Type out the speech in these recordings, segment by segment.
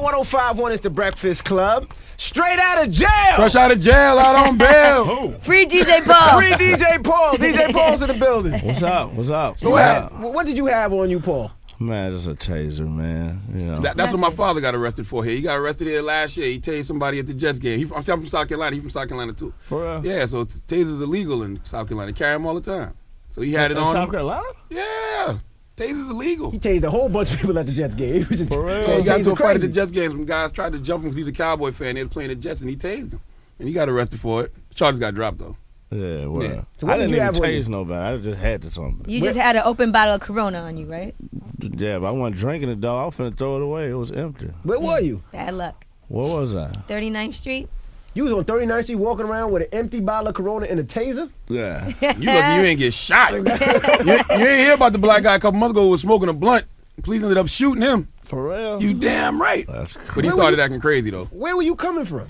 1051 is the Breakfast Club. Straight out of jail. Fresh out of jail, out on bail. Free DJ Paul. Free DJ Paul. DJ Paul's in the building. What's up? What's up? So what did you have on you, Paul? Man, it's a taser, man. You know. That's what my father got arrested for here. He got arrested here last year. He tased somebody at the Jets game. I'm from South Carolina. He's from South Carolina, too. For real? Yeah, so tasers illegal in South Carolina. Carry them all the time. So he had it on South him. Carolina? Yeah. Tasers illegal. He tased a whole bunch of people at the Jets game. He was just For real? Yeah, he got into a fight at the crazy. Jets game. Some guys tried to jump him because he's a Cowboy fan. They was playing the Jets, and he tased him. And he got arrested for it. Charges got dropped, though. Yeah, well. Yeah. So what I did didn't you even have on taste you? nobody. I just had to something. You just had an open bottle of Corona on you, right? Yeah, but I wasn't drinking it, though. I was finna throw it away. It was empty. Where were you? Bad luck. What was I? 39th Street. You was on 39th Street walking around with an empty bottle of Corona and a taser? Yeah. You lucky you ain't get shot. you ain't hear about the black guy a couple months ago who was smoking a blunt. Police ended up shooting him. For real? You damn right. That's crazy. But he started acting crazy, though. Where were you coming from?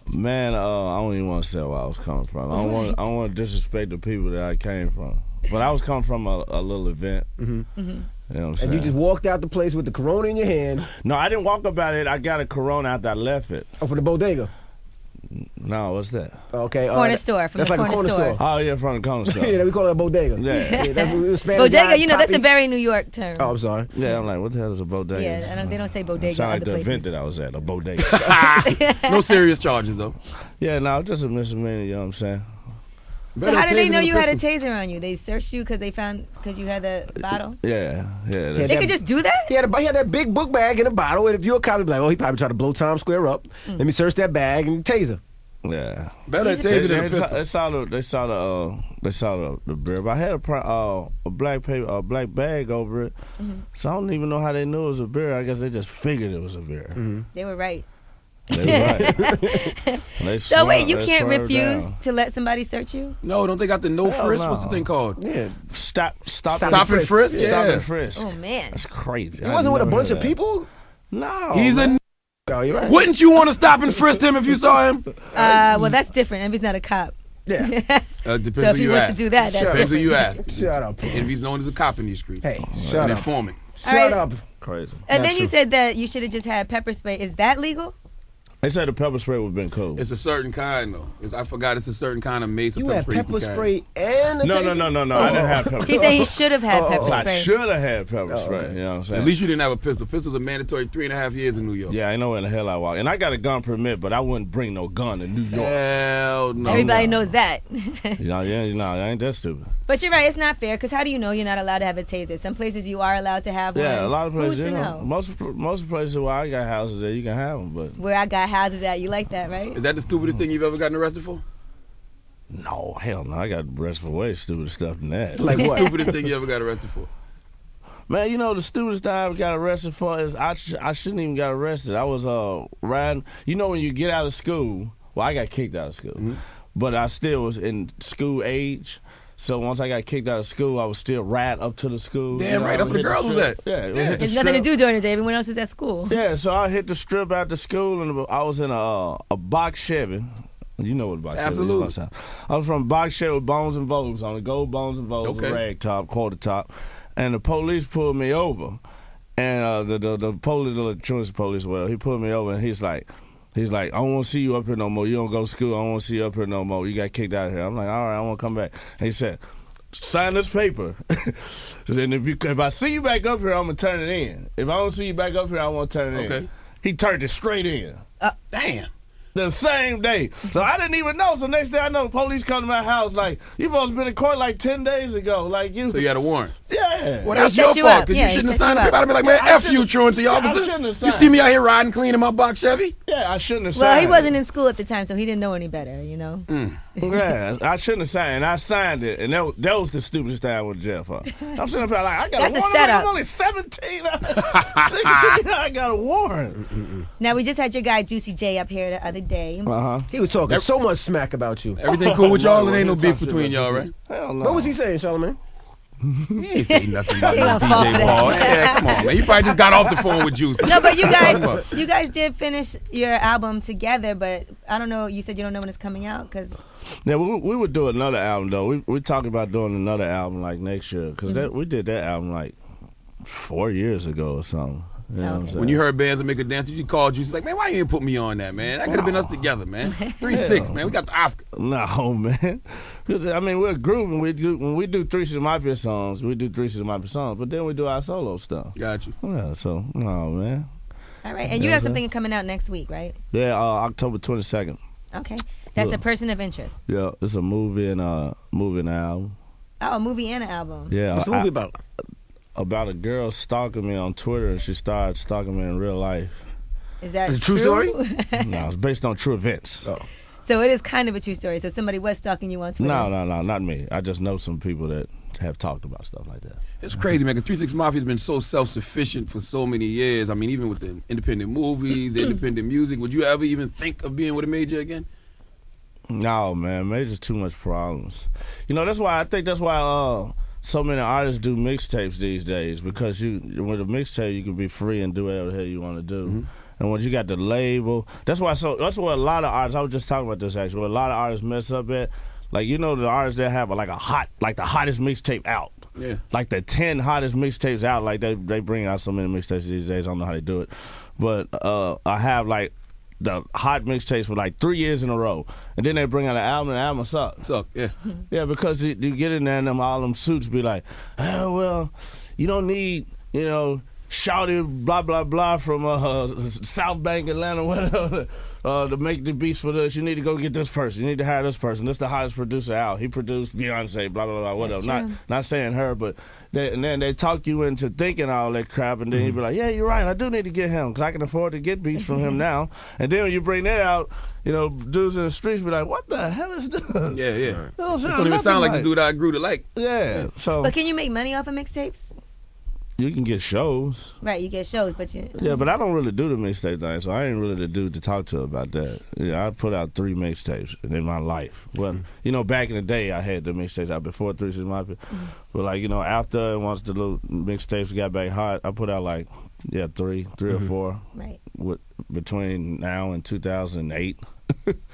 Man, I don't even want to say where I was coming from. I don't want to disrespect the people that I came from. But I was coming from a little event. You know what I'm saying? And you just walked out the place with the Corona in your hand. No, I didn't walk about it. I got a Corona after I left it. Oh, from the bodega. No, what's that? Okay. Corner store. From that's the like a corner store. Oh, yeah, from the corner store. Yeah, we call it a bodega. Yeah. Yeah, that's what we Spanish Bodega, guy, you know, that's a copy. very New York term. Oh, I'm sorry. Yeah, I'm like, what the hell is a bodega? Yeah, they don't say bodega Sound like other the event places. that I was at, a bodega. No serious charges, though. Yeah, no, just a misdemeanor, you know what I'm saying? So how did they know you had a taser? taser on you? They searched you because you had the bottle? Yeah. Yeah, They could just do that? He had that big book bag in a bottle, and if you're a cop, you'd be like, oh, he probably tried to blow Times Square up. Let me search that bag and taser. Yeah. Better taser than a They pistol. saw the beer, but I had a black bag over it, so I don't even know how they knew it was a beer. I guess they just figured it was a beer. They were right. They were right. So wait, you They can't swerved refuse down. to let somebody search you? No, don't they got the no Hell frisk? no. What's the thing called? Yeah. Stop Stop and frisk? Stop Yeah. and frisk. Oh, man. That's crazy. He wasn't with a never bunch heard of that. people? No. He's man. Oh, you're right. Wouldn't you want to stop and frisk him if you saw him? Well, that's different. If he's not a cop. Yeah. Depends So if who he you wants ask. to do that, that's Depends who different. you ask. Shut up. And if he's known as a cop in these streets. Hey, An shut up. informant. All right. Shut up. Crazy. And Not then you true. said that you should have just had pepper spray. Is that legal? They said the pepper spray would have been cool. It's a certain kind, though. I forgot it's a certain kind of mace. You of had you pepper can carry. spray and a No. taser? I didn't have pepper He spray. said he should have had pepper I spray. should have had pepper spray. You know what I'm saying? At least you didn't have a pistol. Pistol's a mandatory 3.5 years in New York. Yeah, I know where the hell I walk. And I got a gun permit, but I wouldn't bring no gun to New York. Hell no. Everybody knows that. I ain't that stupid. But you're right, it's not fair, because how do you know you're not allowed to have a taser? Some places you are allowed to have one. Yeah, a lot of places, Who's you to know. Most places where I got houses there, you can have them, but Where I got houses at, you like that, right? Is that the stupidest thing you've ever gotten arrested for? no, hell no. I got arrested for way stupider stuff than that. Like The what? stupidest thing you ever got arrested for? Man, you know, the stupidest thing I ever got arrested for is I shouldn't even got arrested. I was riding. You know, when you get out of school, well, I got kicked out of school, but I still was in school age. So once I got kicked out of school, I was still riding up to the school. Damn right, that's where the girls was at. Yeah, hit the There's nothing to strip. do during the day. Everyone else is at school. Yeah, so I hit the strip after school, and I was in a box Chevy. You know what a box Absolutely. Chevy is. I was from a box Chevy with bones and vogues on it, gold bones and vogues, Okay. rag top, quarter top. And the police pulled me over. And the police, the insurance police, well, he pulled me over, and he's like, I don't want to see you up here no more. You don't go to school. I don't want to see you up here no more. You got kicked out of here. I'm like, all right, I want to come back. And he said, sign this paper. And if I see you back up here, I'm going to turn it in. If I don't see you back up here, I want to turn it in. Okay. He turned it straight in. Damn. The same day. So I didn't even know. So next day I know the police come to my house like, you supposed to been in court like 10 days ago. Like you. So you had a warrant. Yeah. Well, So that's he your set you fault, up. because Yeah, you he shouldn't have set signed you the paper. up. I'd be like, man, Yeah, I F you, shouldn't- truancy I officer. shouldn't have You signed. see me out here riding clean in my box Chevy? Yeah, I shouldn't have Well, signed he it. wasn't in school at the time, so he didn't know any better, you know? Yeah, I shouldn't have signed. I signed it, and that was the stupidest thing I went to jail for. I'm sitting up there like, I got That's a a warrant. setup. I'm only 17. 16. I got a warrant. Now, we just had your guy, Juicy J, up here the other day. He was talking so much smack about you. Everything cool with y'all, and ain't no Talk beef shit between about y'all, me. right? Hell no. What was he saying, Charlamagne? He ain't say nothing about He no gonna fall for DJ that. Paul. Yeah, come on, man. You probably just got off the phone with Juice. No, but you Talking guys, about- you guys did finish your album together, but I don't know. You said you don't know when it's coming out, because Yeah, we would do another album though. We talking about doing another album like next year because we did that album like 4 years ago or something. You know what I'm Okay. saying? When you heard bands that make a dance, you called you. She's like, man, why you ain't put me on that, man? That could have been us together, man. 3-6, man. We got the Oscar. No, man. I mean, we're a group, and when we do Three Six Mafia songs, we do Three Six Mafia songs, but then we do our solo stuff. Got you. Yeah, so, no, man. All right, and you have something coming out next week, right? Yeah, October 22nd. Okay, that's Yeah. A Person of Interest. Yeah, it's a movie and an album. Oh, a movie and an album. Yeah, What's the movie about? about a girl stalking me on Twitter, and she started stalking me in real life. Is that Is it a true story? No, it's based on true events. Oh. So it is kind of a true story. So somebody was stalking you on Twitter. No, not me. I just know some people that have talked about stuff like that. It's crazy, man, because 3 6 Mafia has been so self-sufficient for so many years. I mean, even with the independent movies, the independent music, would you ever even think of being with a major again? No, man, major's too much problems. You know, I think that's why so many artists do mixtapes these days, because with a mixtape you can be free and do whatever the hell you want to do. Mm-hmm. And when you got the label, that's why a lot of artists, I was just talking about this actually, where a lot of artists mess up at, like, you know, the artists that have like the hottest mixtape out. Yeah. Like the 10 hottest mixtapes out, like they bring out so many mixtapes these days, I don't know how they do it. But I have like the hot mixtapes for like 3 years in a row, and then they bring out an album, and the album sucks. Suck, yeah. Yeah, because you get in there and all them suits be like, oh, well, you don't need, you know, shouty blah, blah, blah from South Bank, Atlanta, whatever, to make the beats for this. You need to go get this person. You need to hire this person. This is the hottest producer out. He produced Beyonce, blah, blah, blah, whatever. Not saying her, but and then they talk you into thinking all that crap, and then you be like, yeah, you're right. I do need to get him because I can afford to get beats from him now. And then when you bring that out, you know, dudes in the streets be like, what the hell is this? Yeah, yeah. It don't Don't even sound like the dude I grew to like. Yeah, so But can you make money off of mixtapes? you can get shows. Right, you get shows, but you. Yeah, but I don't really do the mixtape thing, so I ain't really the dude to talk to about that. Yeah, I put out 3 mixtapes in my life. Well, you know, back in the day, I had the mixtapes out before 3 6 Mafia. But like, you know, after once the little mixtapes got back hot, I put out like three or 4 Right. between now and 2008.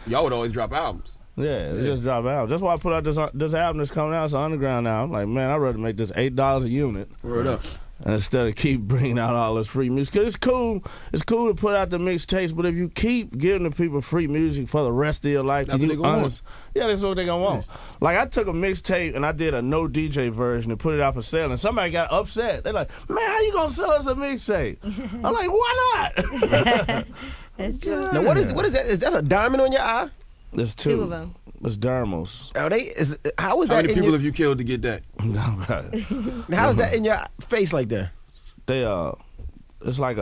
Y'all would always drop albums. Yeah, it just dropped out. That's why I put out this album that's coming out. It's an underground now. I'm like, man, I'd rather make this $8 a unit. Word up. Instead of keep bringing out all this free music. Because it's cool to put out the mixtapes, but if you keep giving the people free music for the rest of your life, That's what they gonna want. Yeah, that's what they gonna want. Like, I took a mixtape and I did a no DJ version and put it out for sale, and somebody got upset. They're like, man, how you gonna sell us a mixtape? I'm like, why not? That's true. Now, what is that? Is that a diamond on your eye? There's 2. 2 of them. It's dermals. How is How that many in people your, have you killed to get that? how is that in your face like that? They it's like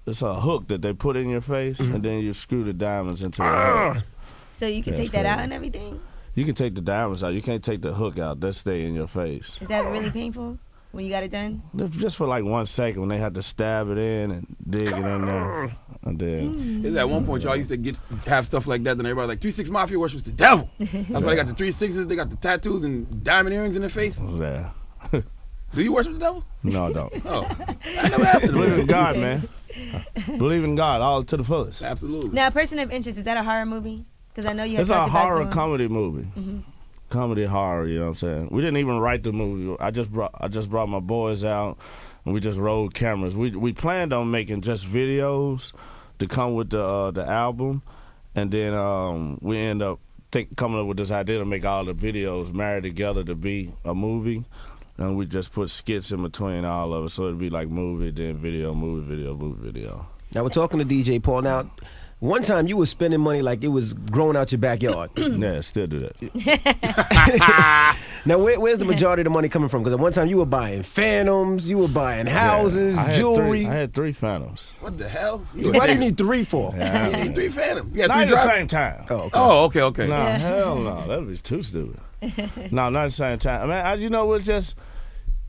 it's a hook that they put in your face, and then you screw the diamonds into the head. So you can Yeah, take it's that out crazy. and everything? You can take the diamonds out. You can't take the hook out. That stay in your face. Is that really painful when you got it done? Just for like 1 second when they had to stab it in and dig it in there. And then, At one point, y'all used to have stuff like that, then everybody like 3 6 Mafia worships the devil. That's why they got the 3 6s, they got the tattoos and diamond earrings in their face. yeah. Do you worship the devil? No, I don't. Oh, I never asked them. Believe in God, man. Believe in God, all to the fullest. Absolutely. Now, Person of Interest, is that a horror movie? Because I know you had It's a talked about horror doing. comedy movie. Comedy horror, you know what I'm saying? We didn't even write the movie. I just brought my boys out, and we just rolled cameras. We planned on making just videos to come with the album, and then we end up coming up with this idea to make all the videos married together to be a movie. And we just put skits in between all of it, so it'd be like movie, then video, movie, video, movie, video. Now we're talking to DJ Paul. Now, one time you were spending money like it was growing out your backyard. Yeah, still do that. Now, where's the majority of the money coming from? Because at one time you were buying Phantoms, you were buying houses, I had jewelry. I had 3 Phantoms. What the hell? Why do you need 3 for? Yeah, You need 3 Phantoms. You got not 3 at the drives? same time. Oh, okay. Oh, okay. No, hell no. That was too stupid. No, not at the same time. I mean, we're just,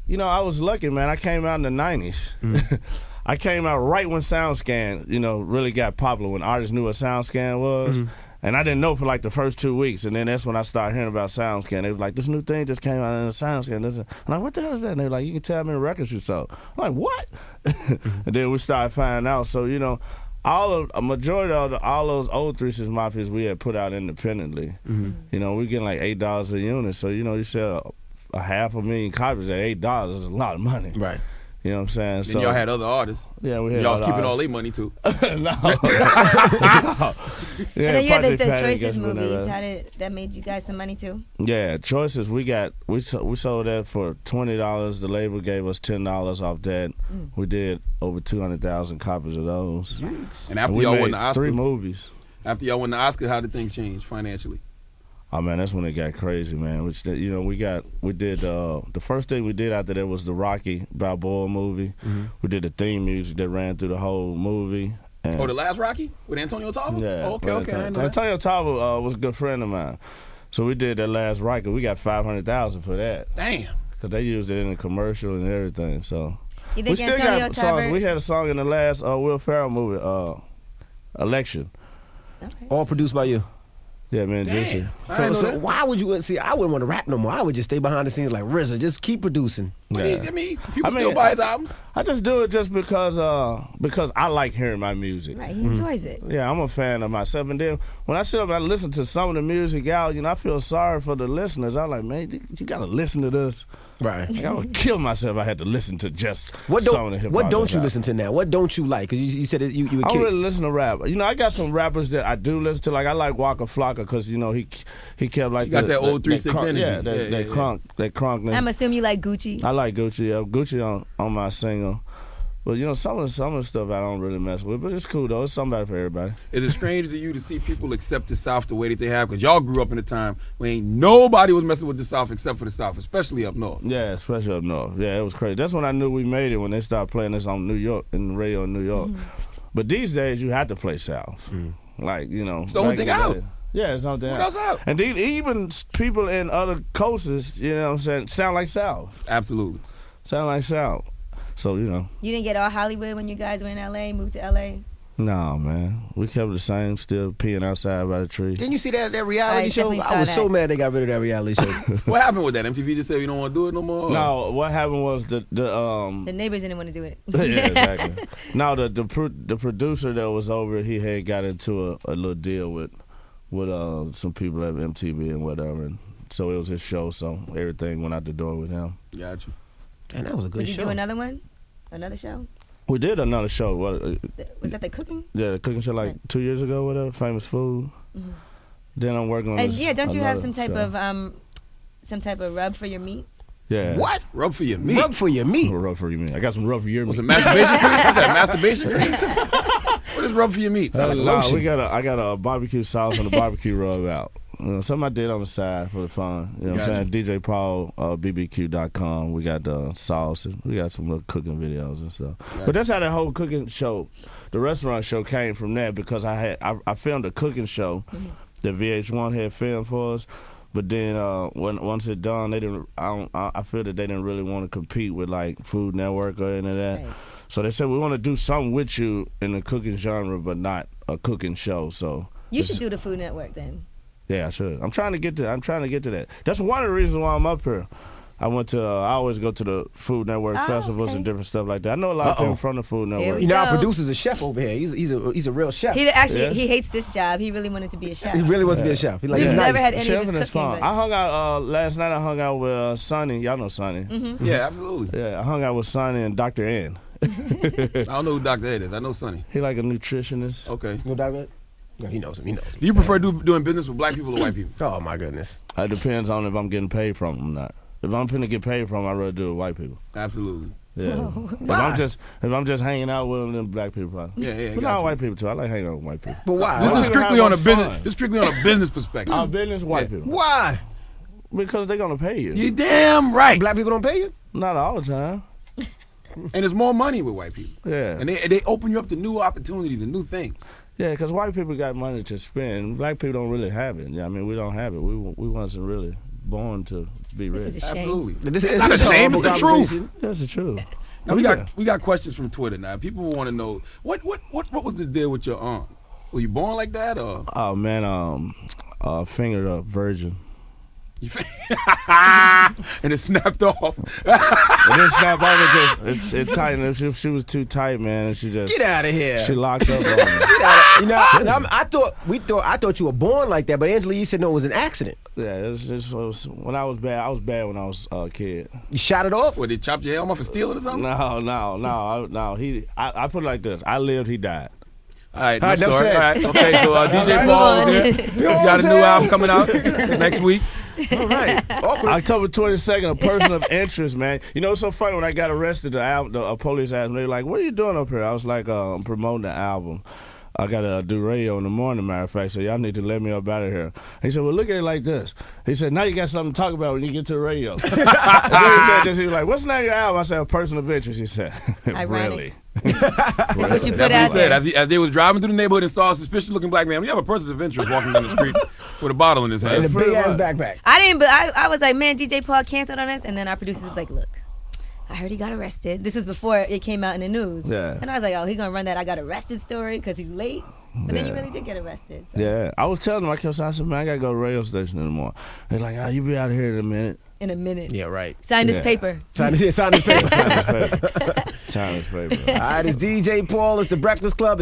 I was lucky, man. I came out in the 90s. I came out right when SoundScan, really got popular, when artists knew what SoundScan was. And I didn't know for like the first 2 weeks. And then that's when I started hearing about SoundScan. They was like, this new thing just came out in the SoundScan. I'm like, what the hell is that? And they were like, you can tell how many records you sold. I'm like, what? And then we started finding out. So, a majority of all those old 3 6 Mafias we had put out independently. We getting like $8 a unit. So, you sell a $500,000 copies at $8 is a lot of money. Right. You know what I'm saying? And So y'all had other artists. yeah, we had Y'all was other keeping all artists. their money too. No. Yeah, And then you had the Project Pat Choices gets movies. whatever. How did that made you guys some money too? Yeah, Choices. We sold that for $20. The label gave us $10 off that. We did over 200,000 copies of those. And after we y'all made won the Oscar, 3 movies. after y'all won the Oscar, how did things change financially? Oh man, that's when it got crazy, man. Which we did the first thing we did after that was the Rocky Balboa movie. We did the theme music that ran through the whole movie. And Oh, the last Rocky with Antonio Tarver? yeah, Oh, okay. I know that. Antonio Tarver was a good friend of mine, so we did that last Rocky. We got 500,000 for that Damn. because they used it in the commercial and everything. So You we think still Antonio got songs. Tarver? We had a song in the last Will Ferrell movie, Election. Okay. All produced by you. Yeah, man, Damn. Juicy. I didn't know So that. why would you see? I wouldn't want to rap no more. I would just stay behind the scenes like RZA. Just keep producing. But Yeah. I mean, people I still mean, buy his albums. I just do it just because I like hearing my music. Right, he enjoys it. Yeah, I'm a fan of myself. And then when I sit up and I listen to some of the music out, I feel sorry for the listeners. I'm like, man, you gotta listen to this. Right. Like, I would kill myself if I had to listen to just What some of the hip hop. What don't you that's out. listen to now? What don't you like? Because you said that you would I kill. don't really listen to rap. I got some rappers that I do listen to. Like I like Waka Flocka because he kept like You got that old 3-6 crunk, energy. Yeah, that Yeah. crunkness. I'm assuming you like Gucci. I like Gucci. Gucci on my single. But some of the stuff I don't really mess with. But it's cool though. It's somebody for everybody. Is it strange to you to see people accept the South the way that they have? Because y'all grew up in a time when ain't nobody was messing with the South except for the South, especially up north. Yeah, especially up north. Yeah, it was crazy. That's when I knew we made it, when they started playing this on New York, in the radio in New York. But these days, you have to play South. Like, It's the only back thing in the out. day. Yeah, it's something What else. else out? And even people in other coasts, what I'm saying, sound like South. Absolutely. Sound like South. So, You didn't get all Hollywood when you guys were in LA, moved to LA? no, man. We kept the same, still peeing outside by the tree. Didn't you see that reality I show? definitely I saw was so that. mad they got rid of that reality show. What happened with that? MTV just said we don't want to do it no more? No, what happened was the The neighbors didn't want to do it. yeah, exactly. No, the producer that was over, he had got into a little deal with some people at MTV and whatever, and so it was his show. So everything went out the door with him. Got you. And that was a good Would you show. do another one? Another show? We did another show. Was that the cooking? Yeah, the cooking show like 2 years ago, whatever. Famous Food. Then I'm working on. And this, yeah, don't you have another some type of rub for your meat? Yeah. What? Rub for your meat. Rub for your meat. Rub for your meat. I got some rub for your Was meat. it masturbation cream? What's that, masturbation cream? What is rub for your meat? Like Nah, lotion. I got a barbecue sauce and a barbecue rub out. Something I did on the side for the fun. You know what I'm saying? DJ Paul, BBQ.com. We got the sauce and we got some little cooking videos and stuff. But that's how that whole cooking show, the restaurant show, came from that because I filmed a cooking show that VH1 had filmed for us. But then once it done, they didn't. I feel that they didn't really want to compete with like Food Network or any of that. Right. So they said we want to do something with you in the cooking genre, but not a cooking show. So You should do the Food Network then. yeah, I should. I'm trying to get to that. That's one of the reasons why I'm up here. I always go to the Food Network festivals okay. and different stuff like that. I know a lot of people from the Food Network. we You know, our go. producer's a chef over here. He's a real chef. He actually Yeah. he hates this job. He really wanted to be a chef. He really wants to be a chef. He like We've he's never nice. had any of his Chefing is cooking. fun. But I hung out last night. I hung out with Sonny. Y'all know Sonny. Yeah, absolutely. Yeah, I hung out with Sonny and Dr. N. I don't know who Dr. Ed is. I know Sonny. He like a nutritionist. Okay. You know Dr. No, he knows him. He knows. Do you prefer doing business with black people or white people? Oh my goodness. It depends on if I'm getting paid from them or not. If I'm finna get paid from them, I'd rather do it with white people. Absolutely. Yeah. If I'm just hanging out with them, then black people. Probably. Yeah, But got not you. white people too. I like hanging out with white people. But why? This Why? is strictly have on a no business. fun. This is strictly on a business perspective. Our business, white Yeah. people. Why? Because they're gonna pay you. You damn right. Black people don't pay you? Not all the time. And there's more money with white people. Yeah. And they open you up to new opportunities and new things. Yeah, because white people got money to spend. Black people don't really have it. Yeah, I mean, we don't have it. We wasn't really born to be rich. this is a shame. Absolutely. This It's not a shame. It's the truth. That's the truth. Now we got questions from Twitter. Now people want to know what was the deal with your arm? Were you born like that or? Oh man, fingered up virgin. You and it snapped off. It didn't snap off. It tightened. She was too tight, man, and she just Get out of here. she locked up on me. Get out of, you know, I thought you were born like that, but Angela, you said no, it was an accident. Yeah, when I was bad when I was a kid. You shot it off? What, they chopped your helm off and steal it or something? No. I put it like this. I lived, he died. All right, All right, no enough story. said. All right, okay, so DJ Paul is here. You got a new album coming out next week. All right. Awkward. October 22nd, A Person of Interest, man. You know, it's so funny when I got arrested, the police asked me, they were like, what are you doing up here? I was like, I'm promoting the album. I got to do radio in the morning, matter of fact, so y'all need to let me up out of here. He said, well, look at it like this. He said, now you got something to talk about when you get to the radio. And then he said this, he was like, what's the name of your album? I said, A Person of Interest. He said, really? That's what you put That's out what he said. there. As they was driving through the neighborhood and saw a suspicious-looking black man, you have a person of interest walking down the street with a bottle in his And a hand. big-ass backpack. I didn't, but I was like, man, DJ Paul canceled on us, and then our producer was like, look, I heard he got arrested. This was before it came out in the news. Yeah. And I was like, oh, he gonna run that I got arrested story because he's late. But then you Yeah. really did get arrested. So. Yeah, I was telling them, I kept saying, I said, man, I got to go to the radio station in the morning. They're like, you be out of here in a minute. In a minute. Yeah, right. Sign this Yeah. paper. Sign this paper. Sign this paper. All right, it's DJ Paul. It's The Breakfast Club.